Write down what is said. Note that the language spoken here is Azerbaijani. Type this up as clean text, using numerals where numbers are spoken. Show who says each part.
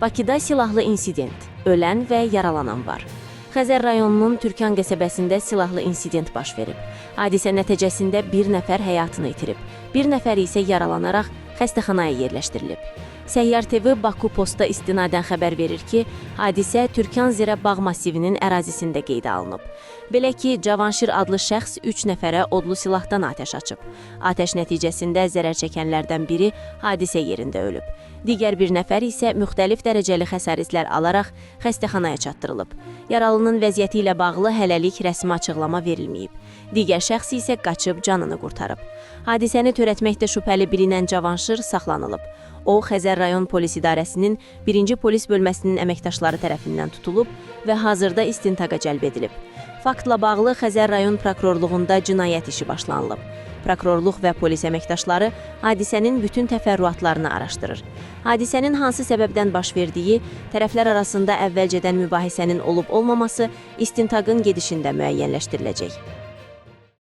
Speaker 1: Bakıda silahlı insident, ölən və yaralanan var. Xəzər rayonunun Türkan qəsəbəsində silahlı insident baş verib. Hadisə nəticəsində bir nəfər həyatını itirib, bir nəfər isə yaralanaraq xəstəxanaya yerləşdirilib. Səyyar TV Baku Posta istinadən xəbər verir ki, hadisə Türkan Zirə bağ massivinin ərazisində qeydə alınıb. Belə ki, Cavanşir adlı şəxs 3 nəfərə odlu silahdan atəş açıb. Atəş nəticəsində zərər çəkənlərdən biri hadisə yerində ölüb. Digər bir nəfər isə müxtəlif dərəcəli xəsarətlər alaraq xəstəxanaya çatdırılıb. Yaralının vəziyyəti ilə bağlı hələlik rəsmi açıqlama verilməyib. Digər şəxs isə qaçıb canını qurtarıb. Hadisəni törətməkdə şübhəli bilinən Cavanşir saxlanılıb. O, Xəzər rayon polis idarəsinin 1-ci polis bölməsinin əməkdaşları tərəfindən tutulub və hazırda istintaqa cəlb edilib. Faktla bağlı Xəzər rayon prokurorluğunda cinayət işi başlanılıb. Prokurorluq və polis əməkdaşları hadisənin bütün təfərrüatlarını araşdırır. Hadisənin hansı səbəbdən baş verdiyi, tərəflər arasında əvvəlcədən mübahisənin olub-olmaması istintaqın gedişində müəyyənləşdiriləcək.